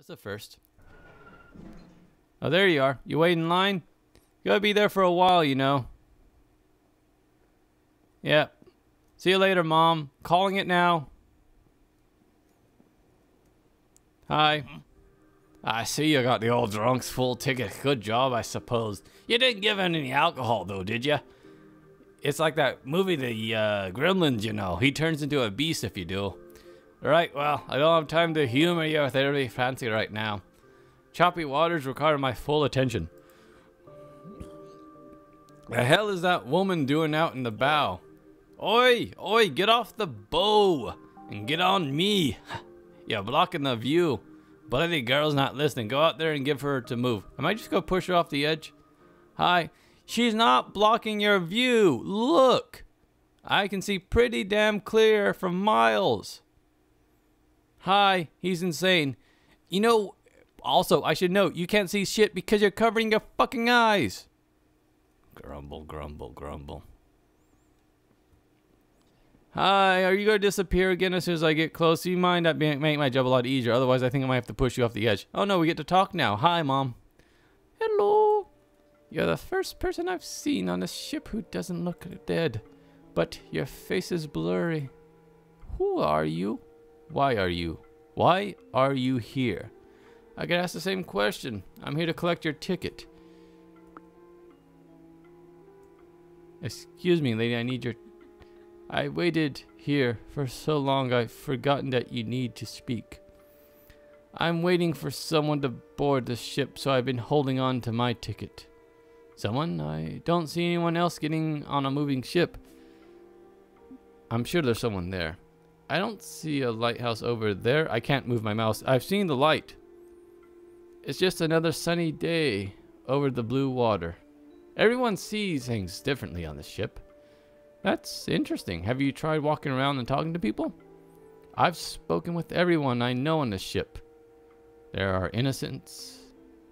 That's the first. Oh, there you are. You wait in line? You gotta be there for a while, you know. Yep. See you later, Mom. Calling it now. Hi. I see you got the old drunk's full ticket. Good job, I suppose. You didn't give him any alcohol, though, did you? It's like that movie, the Gremlins, you know. He turns into a beast if you do. Alright, well, I don't have time to humor you with everything fancy right now. Choppy waters require my full attention. The hell is that woman doing out in the bow? Oi, oi, get off the bow and get on me. You're blocking the view. Bloody girl's not listening. Go out there and give her to move. I might just go push her off the edge. Hi. She's not blocking your view. Look. I can see pretty damn clear from miles. Hi. He's insane. You know, also, I should note, you can't see shit because you're covering your fucking eyes. Grumble, grumble, grumble. Hi, are you going to disappear again as soon as I get close? Do you mind? That make my job a lot easier. Otherwise, I think I might have to push you off the edge. Oh, no, we get to talk now. Hi, Mom. Hello. You're the first person I've seen on a ship who doesn't look dead. But your face is blurry. Who are you? Why are you? Why are you here? I could ask the same question. I'm here to collect your ticket. Excuse me, lady, I need your... I waited here for so long I've forgotten that you need to speak. I'm waiting for someone to board the ship, so I've been holding on to my ticket. Someone? I don't see anyone else getting on a moving ship. I'm sure there's someone there. I don't see a lighthouse over there. I can't move my mouse. I've seen the light. It's just another sunny day over the blue water. Everyone sees things differently on the ship. That's interesting. Have you tried walking around and talking to people? I've spoken with everyone I know on the ship. There are innocents,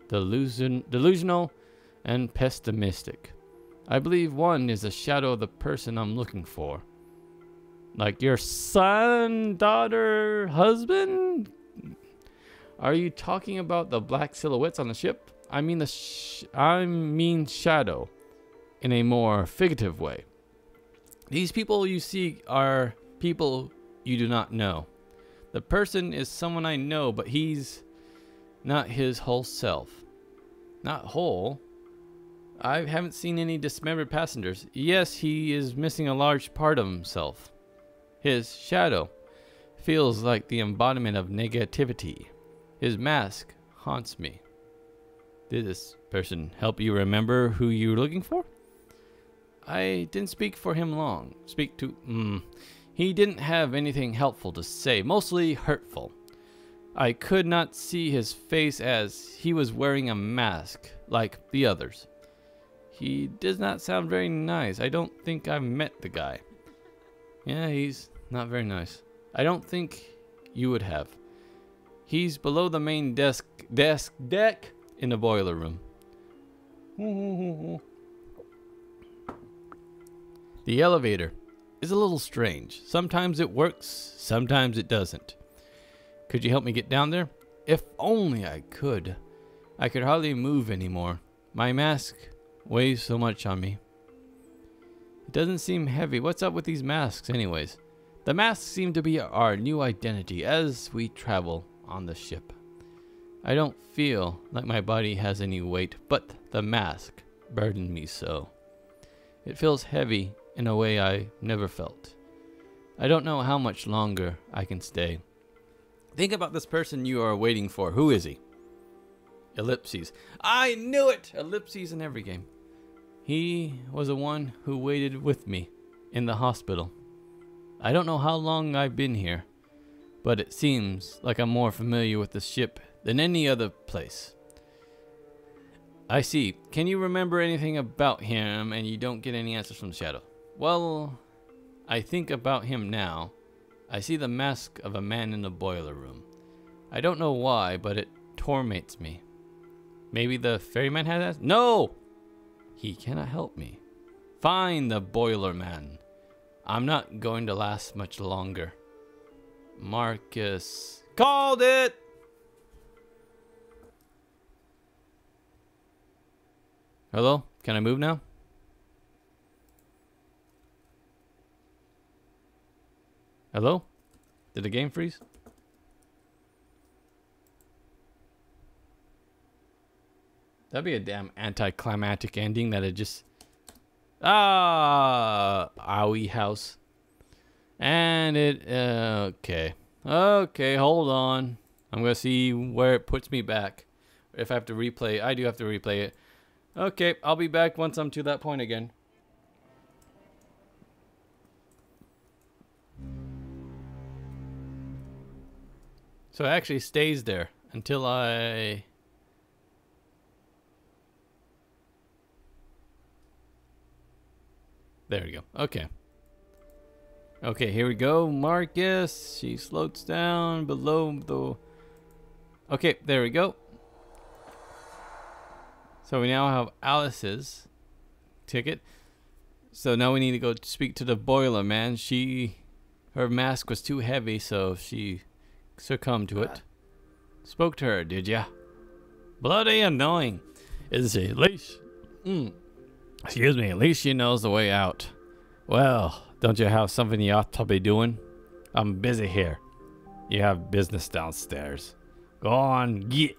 delusional, and pessimistic. I believe one is a shadow of the person I'm looking for. Like your son, daughter, husband? Are you talking about the black silhouettes on the ship? I mean shadow in a more figurative way. These people you see are people you do not know. The person is someone I know, but he's not his whole self. Not whole. I haven't seen any dismembered passengers. Yes, he is missing a large part of himself. His shadow feels like the embodiment of negativity. His mask haunts me. Did this person help you remember who you were looking for? I didn't speak for him long. He didn't have anything helpful to say, mostly hurtful. I could not see his face as he was wearing a mask, like the others. He does not sound very nice. I don't think I've met the guy. Yeah, he's not very nice. I don't think you would have. He's below the main deck in the boiler room. The elevator is a little strange. Sometimes it works, sometimes it doesn't. Could you help me get down there? If only I could. I could hardly move anymore. My mask weighs so much on me. It doesn't seem heavy. What's up with these masks anyways? The masks seem to be our new identity as we travel on the ship. I don't feel like my body has any weight, but the mask burdened me so. It feels heavy in a way I never felt. I don't know how much longer I can stay. Think about this person you are waiting for. Who is he? Ellipses. I knew it! Ellipses in every game. He was the one who waited with me in the hospital. I don't know how long I've been here, but it seems like I'm more familiar with the ship than any other place. I see. Can you remember anything about him and you don't get any answers from the shadow? Well, I think about him now. I see the mask of a man in the boiler room. I don't know why, but it torments me. Maybe the ferryman has that? No! He cannot help me. Find the boiler man. I'm not going to last much longer. Marcus. Called it! Hello? Can I move now? Hello? Did the game freeze? That'd be a damn anticlimactic ending that it just... Ah! Owie house. And it... okay. Okay, hold on. I'm gonna see where it puts me back. If I have to replay. I do have to replay it. Okay, I'll be back once I'm to that point again. So it actually stays there until I... There we go. Okay. Okay, here we go. Marcus. She floats down below the... Okay, there we go. So we now have Alice's ticket. So now we need to go speak to the boiler man. Her mask was too heavy, so she succumbed to it. Spoke to her, did ya? Bloody annoying. Is she? At least... Excuse me, at least she knows the way out. Well, don't you have something you ought to be doing? I'm busy here. You have business downstairs. Go on, get.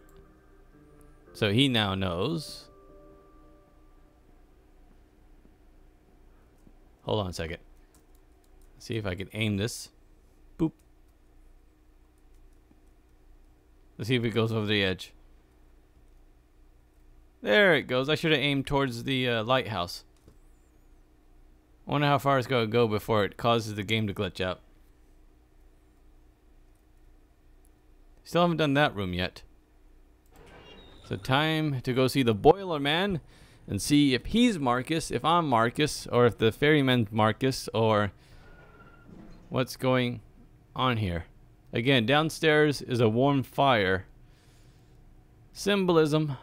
So he now knows. Hold on a second. Let's see if I can aim this. Boop. Let's see if it goes over the edge. There it goes. I should have aimed towards the lighthouse. I wonder how far it's going to go before it causes the game to glitch out. Still haven't done that room yet. So time to go see the boiler man and see if he's Marcus, if I'm Marcus, or if the ferryman's Marcus, or what's going on here. Again, downstairs is a warm fire. Symbolism.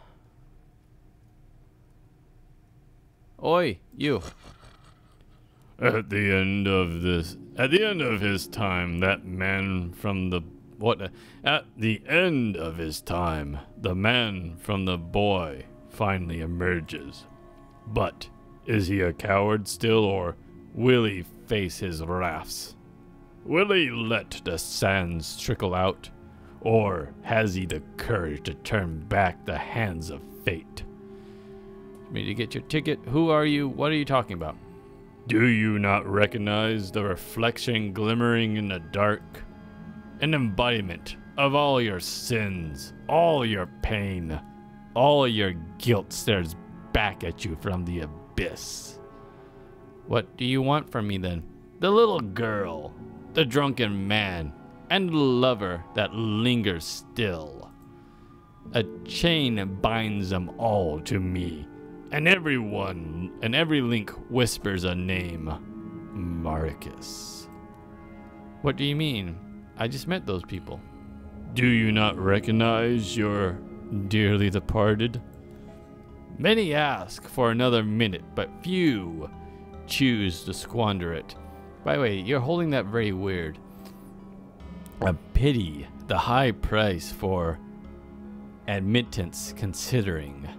Oi, you. At the end of his time, that man from the... What? At the end of his time, the man from the boy finally emerges. But is he a coward still, or will he face his wraths? Will he let the sands trickle out, or has he the courage to turn back the hands of fate? Me to get your ticket. Who are you? What are you talking about? Do you not recognize the reflection glimmering in the dark? An embodiment of all your sins, all your pain, all your guilt stares back at you from the abyss. What do you want from me then? The little girl, the drunken man, and the lover that lingers still. A chain binds them all to me, and every link whispers a name. Marcus. What do you mean? I just met those people. Do you not recognize your dearly departed? Many ask for another minute, but few choose to squander it. By the way, you're holding that very weird. A pity the high price for admittance considering.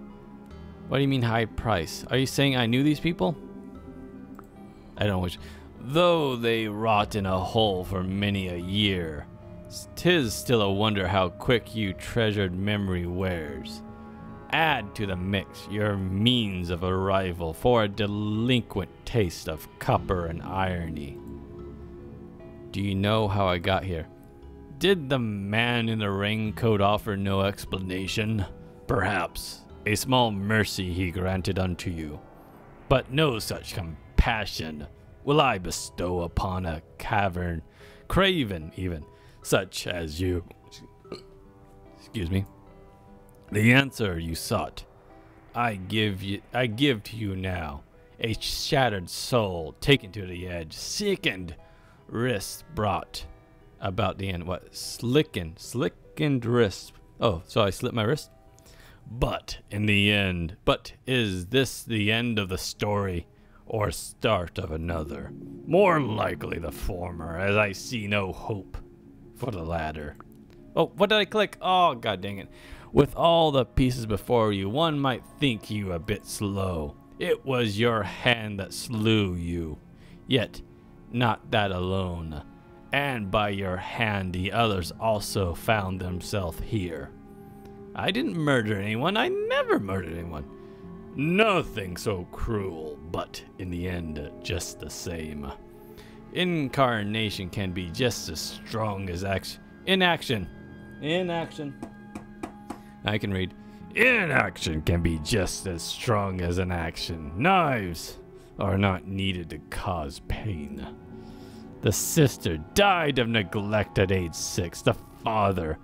What do you mean high price? Are you saying I knew these people? I don't wish. Though they rot in a hole for many a year, 'tis still a wonder how quick you treasured memory wears. Add to the mix your means of arrival for a delinquent taste of copper and irony. Do you know how I got here? Did the man in the raincoat offer no explanation? Perhaps a small mercy he granted unto you, but no such compassion will I bestow upon a craven even, such as you. Excuse me. The answer you sought, I give to you now. A shattered soul taken to the edge, sickened wrist brought about the end. What? Slickened wrist. Oh, so I slit my wrist? But in the end, is this the end of the story, or start of another? More likely the former, as I see no hope for the latter. Oh, what did I click? Oh, god dang it. With all the pieces before you, one might think you a bit slow. It was your hand that slew you. Yet, not that alone. And by your hand, the others also found themselves here. I didn't murder anyone. I never murdered anyone. Nothing so cruel, but in the end, just the same. Incarnation can be just as strong as action. Inaction. I can read. Inaction can be just as strong as an action. Knives are not needed to cause pain. The sister died of neglect at age 6. The father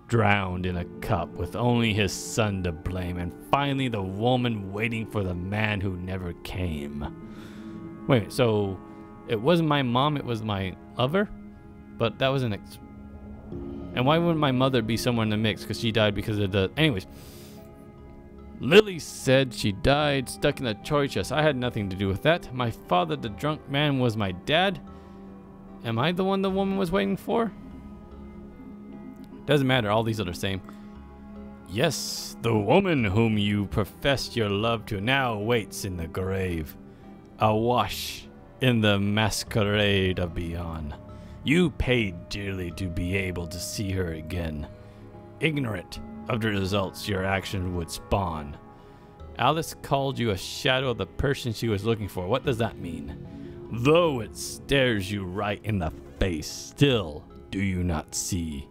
drowned in a cup with only his son to blame. And finally the woman waiting for the man who never came. Wait, so it wasn't my mom, it was my lover? But that was an and why wouldn't my mother be somewhere in the mix? Because she died because of the... Anyways. Lily said she died stuck in a toy chest. I had nothing to do with that. My father, the drunk man, was my dad. Am I the one the woman was waiting for? Doesn't matter. All these are the same. Yes, the woman whom you professed your love to now waits in the grave. Awash in the masquerade of beyond. You paid dearly to be able to see her again, ignorant of the results your action would spawn. Alice called you a shadow of the person she was looking for. What does that mean? Though it stares you right in the face, still do you not see?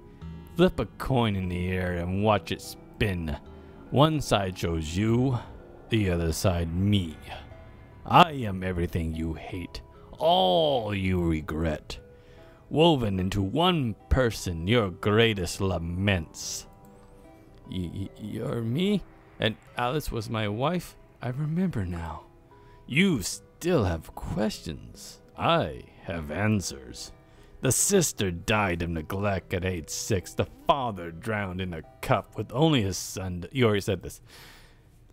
Flip a coin in the air and watch it spin. One side shows you, the other side me. I am everything you hate, all you regret. Woven into one person, your greatest laments. You're me? And Alice was my wife? I remember now. You still have questions. I have answers. The sister died of neglect at age 6. The father drowned in a cup with only his son. You already said this.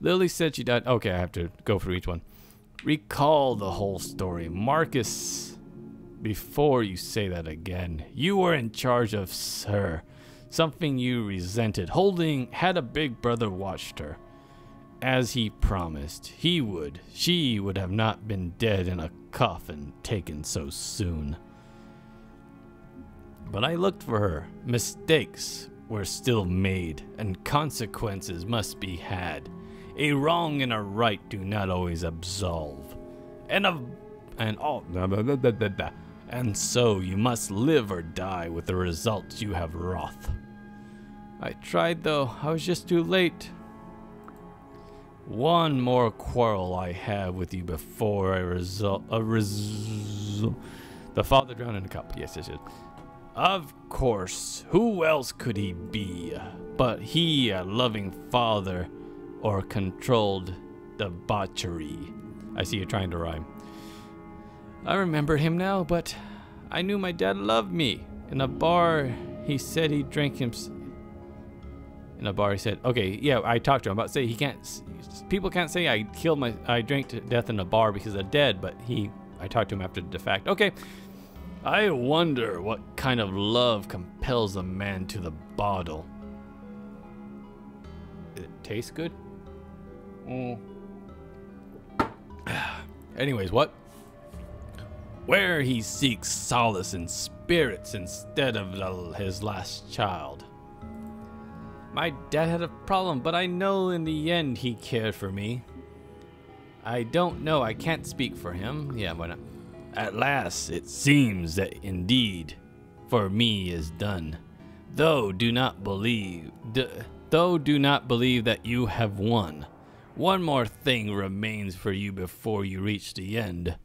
Lily said she died. Okay, I have to go through each one. Recall the whole story. Marcus... Before you say that again, you were in charge of her. Something you resented. Had a big brother watched her. As he promised he would. She would have not been dead in a coffin taken so soon. But I looked for her. Mistakes were still made, and consequences must be had. A wrong and a right do not always absolve. And so you must live or die with the results you have wrought. I tried though, I was just too late. One more quarrel I have with you before the father drowned in a cup. Yes. Of course, who else could he be? But he, a loving father, or controlled debauchery. I see you're trying to rhyme. I remember him now, but I knew my dad loved me. In a bar, he said he drank him. In a bar, he said, okay, yeah, I talked to him about say he can't. People can't say I drank to death in a bar because I'm dead, but I talked to him after the fact. Okay. I wonder what kind of love compels a man to the bottle. It tastes good? Anyways, what? Where he seeks solace in spirits instead of his last child. My dad had a problem, but I know in the end he cared for me. I don't know, I can't speak for him. Yeah, why not? At last, it seems that indeed, for me is done. Though do not believe that you have won. One more thing remains for you before you reach the end.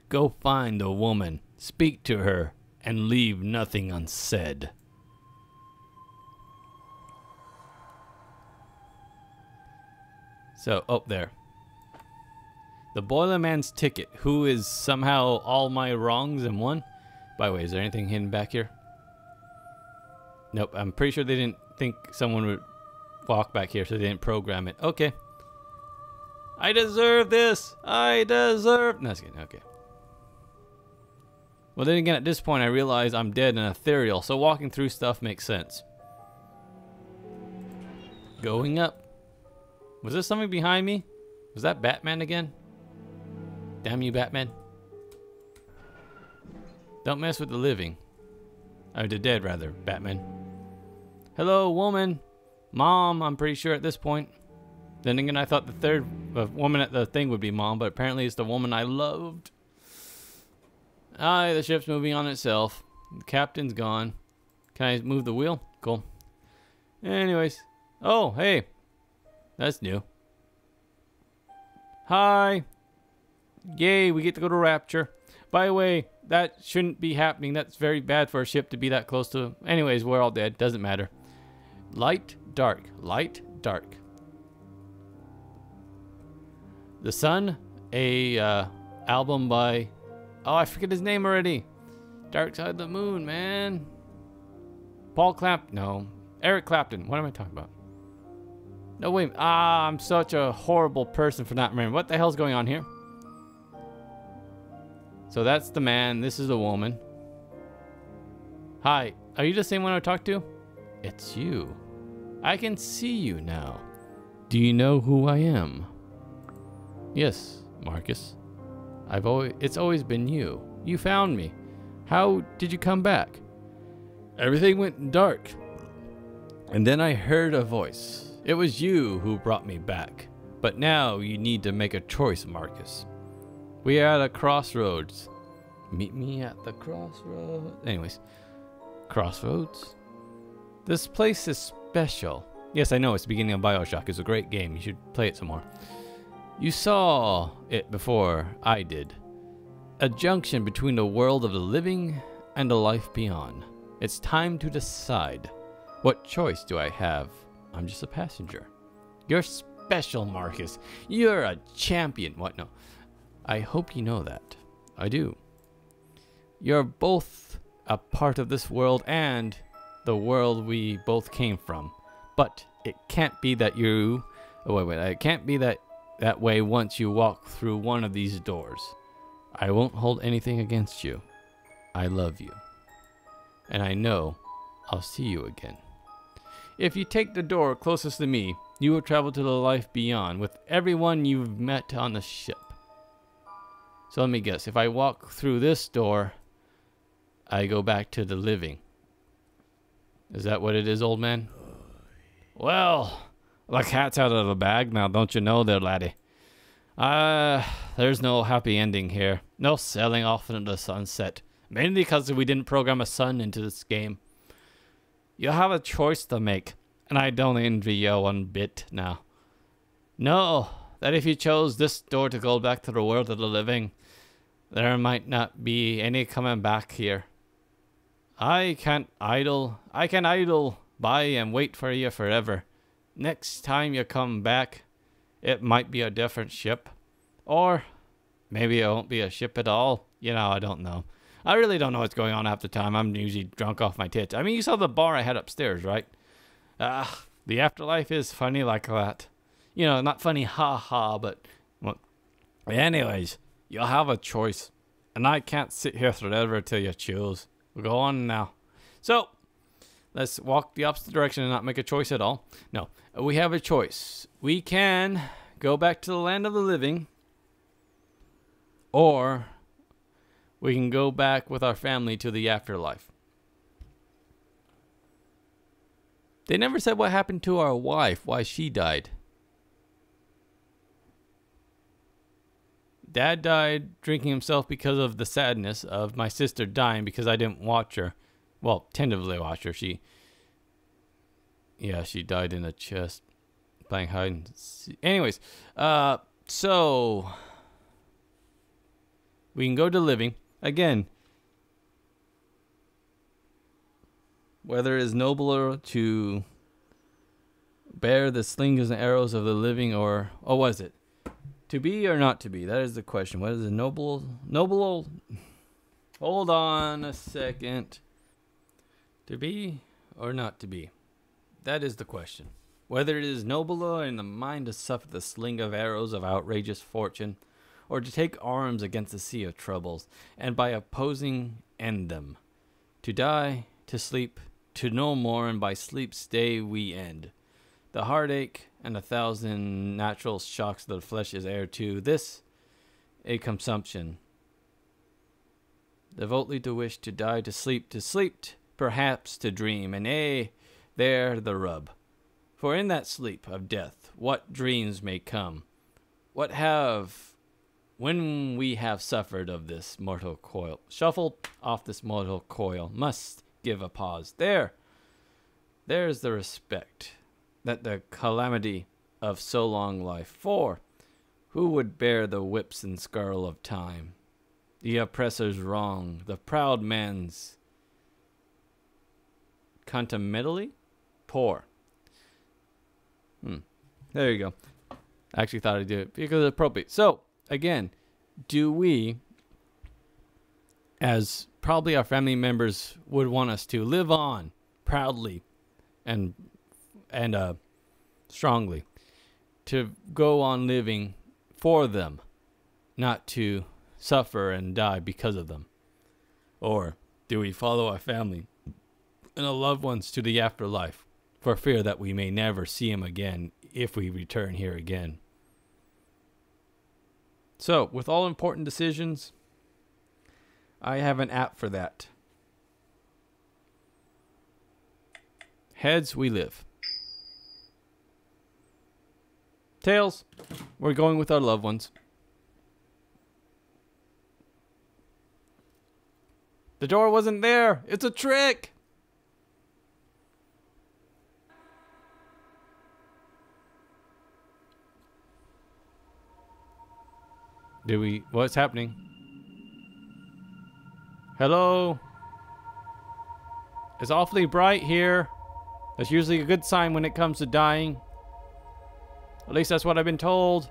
Go find the woman, speak to her, and leave nothing unsaid. So, there. The Boiler Man's ticket, who is somehow all my wrongs in one. By the way, is there anything hidden back here? Nope, I'm pretty sure they didn't think someone would walk back here, so they didn't program it. Okay. I deserve this! I deserve... No, that's good, okay. Well, then again, at this point, I realize I'm dead and ethereal, so walking through stuff makes sense. Going up. Was there something behind me? Was that Batman again? Damn you, Batman. Don't mess with the living. Or the dead, rather, Batman. Hello, woman. Mom, I'm pretty sure at this point. Then again, I thought the third woman at the thing would be Mom, but apparently it's the woman I loved. The ship's moving on itself. The captain's gone. Can I move the wheel? Cool. Anyways. Oh, hey. That's new. Hi. Yay, we get to go to Rapture. By the way, that shouldn't be happening. That's very bad for a ship to be that close to. Anyways, we're all dead. Doesn't matter. Light, dark. Light, dark. The Sun, a album by, oh, I forget his name already. Dark Side of the Moon, man. Eric Clapton. What am I talking about? No, wait. I'm such a horrible person for not remembering. What the hell's going on here? So that's the man. This is the woman. Hi. Are you the same one I talked to? It's you. I can see you now. Do you know who I am? Yes, Marcus. It's always been you. You found me. How did you come back? Everything went dark. And then I heard a voice. It was you who brought me back. But now you need to make a choice, Marcus. We are at a crossroads. Meet me at the crossroads. Anyways, crossroads. This place is special. Yes, I know it's the beginning of BioShock. It's a great game. You should play it some more. You saw it before I did. A junction between the world of the living and the life beyond. It's time to decide. What choice do I have? I'm just a passenger. You're special, Marcus. You're a champion. What? No. I hope you know that. I do. You're both a part of this world and the world we both came from. But it can't be that you... Oh, wait. It can't be that way once you walk through one of these doors. I won't hold anything against you. I love you. And I know I'll see you again. If you take the door closest to me, you will travel to the life beyond with everyone you've met on the ship. So let me guess. If I walk through this door, I go back to the living. Is that what it is, old man? Well, the cat's out of the bag now, don't you know there, laddie? There's no happy ending here. No sailing off into the sunset. Mainly because we didn't program a sun into this game. You have a choice to make, and I don't envy you one bit now. Know that if you chose this door to go back to the world of the living, there might not be any coming back here. I can't idle by and wait for you forever. Next time you come back, it might be a different ship. Or maybe it won't be a ship at all. You know, I don't know. I really don't know what's going on half the time. I'm usually drunk off my tits. I mean, you saw the bar I had upstairs, right? The afterlife is funny like that. You know, not funny, ha-ha, but... Well, anyways, you'll have a choice. And I can't sit here forever till you choose. We'll go on now. So, let's walk the opposite direction and not make a choice at all. No, we have a choice. We can go back to the land of the living. Or... we can go back with our family to the afterlife. They never said what happened to our wife, why she died. Dad died drinking himself because of the sadness of my sister dying because I didn't watch her. Well, tentatively watch her. She died in the chest playing hide and seek. Anyways, so we can go to living. Again, whether it is nobler to bear the slings and arrows of the living or what is it? To be or not to be? That is the question. What is a noble hold on a second. To be or not to be? That is the question. Whether it is nobler in the mind to suffer the sling of arrows of outrageous fortune, or to take arms against the sea of troubles, and by opposing end them. To die, to sleep, to no more, and by sleep stay we end. The heartache and 1,000 natural shocks of the flesh is heir to. This, a consumption. Devotedly to wish, to die, to sleep, perhaps to dream, and there the rub. For in that sleep of death, what dreams may come? When we have suffered of this mortal coil, shuffled off this mortal coil, must give a pause. There's the respect that the calamity of so long life. For who would bear the whips and skirl of time? The oppressor's wrong, the proud man's contumely poor. There you go. I actually thought I'd do it because it's appropriate. So, again, do we, as probably our family members would want us to, live on proudly and strongly, to go on living for them, not to suffer and die because of them? Or do we follow our family and our loved ones to the afterlife for fear that we may never see them again if we return here again? So, with all important decisions, I have an app for that. Heads, we live. Tails, we're going with our loved ones. The door wasn't there. It's a trick. What's happening? Hello? It's awfully bright here. That's usually a good sign when it comes to dying. At least that's what I've been told.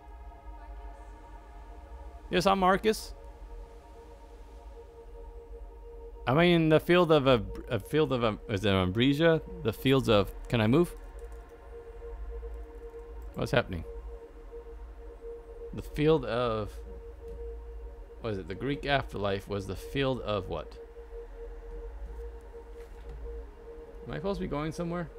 Yes, I'm Marcus. I'm in the field of is it Ambrosia? The fields of, can I move? What's happening? The field of, what is it? The Greek afterlife was the field of what? Am I supposed to be going somewhere?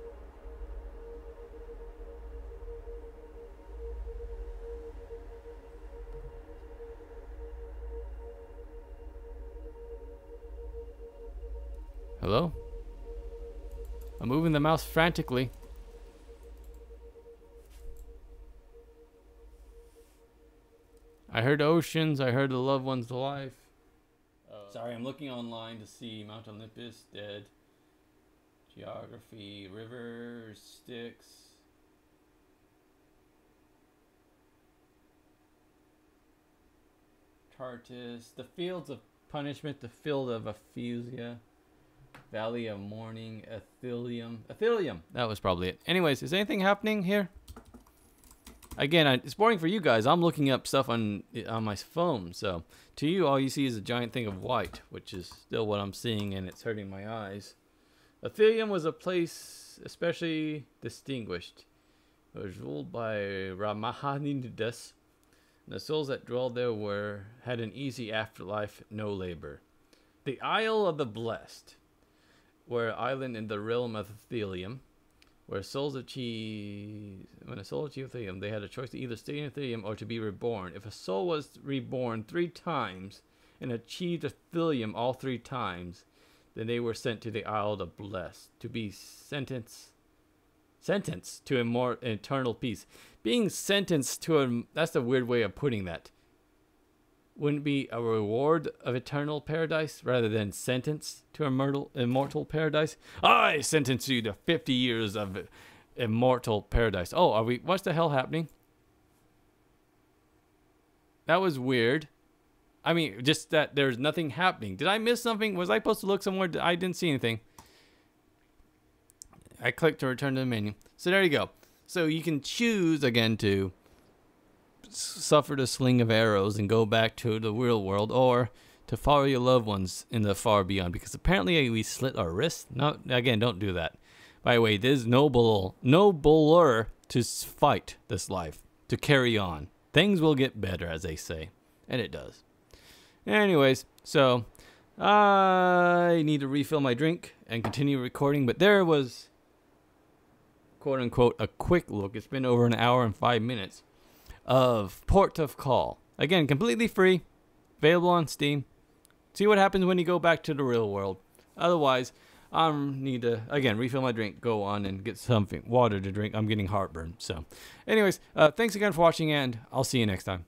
Hello? I'm moving the mouse frantically. I heard oceans, I heard the loved ones alive. Sorry, I'm looking online to see Mount Olympus, dead. Geography, rivers, Styx. Tartus, the fields of punishment, the field of Ephesia. Valley of Mourning, Ithilium. That was probably it. Anyways, is anything happening here? Again, it's boring for you guys. I'm looking up stuff on my phone. So to you, all you see is a giant thing of white, which is still what I'm seeing, and it's hurting my eyes. Ithilium was a place especially distinguished. It was ruled by Ramahanidas. The souls that dwelled there had an easy afterlife, no labor. The Isle of the Blessed, where an island in the realm of Ithilium, where souls achieve, when a soul achieved Ithilium, they had a choice to either stay in Ithilium or to be reborn. If a soul was reborn 3 times and achieved Ithilium all 3 times, then they were sent to the Isle of the Blessed to be sentenced to eternal peace. Being sentenced to that's a weird way of putting that. Wouldn't it be a reward of eternal paradise rather than sentence to immortal paradise? I sentence you to 50 years of immortal paradise. Oh, what's the hell happening? That was weird. I mean, just that there's nothing happening. Did I miss something? Was I supposed to look somewhere? I didn't see anything. I clicked to return to the menu. So there you go. So you can choose again to suffer the sling of arrows and go back to the real world, or to follow your loved ones in the far beyond, because apparently we slit our wrists. No, again, don't do that. By the way, it is nobler to fight this life, to carry on. Things will get better, as they say, and it does. Anyways, so I need to refill my drink and continue recording, but there was quote unquote a quick look. It's been over an hour and 5 minutes of Port of Call. Again, completely free, available on Steam. See what happens when you go back to the real world. Otherwise, I need to, again, refill my drink, go on and get something, water to drink. I'm getting heartburn. So, anyways, thanks again for watching, and I'll see you next time.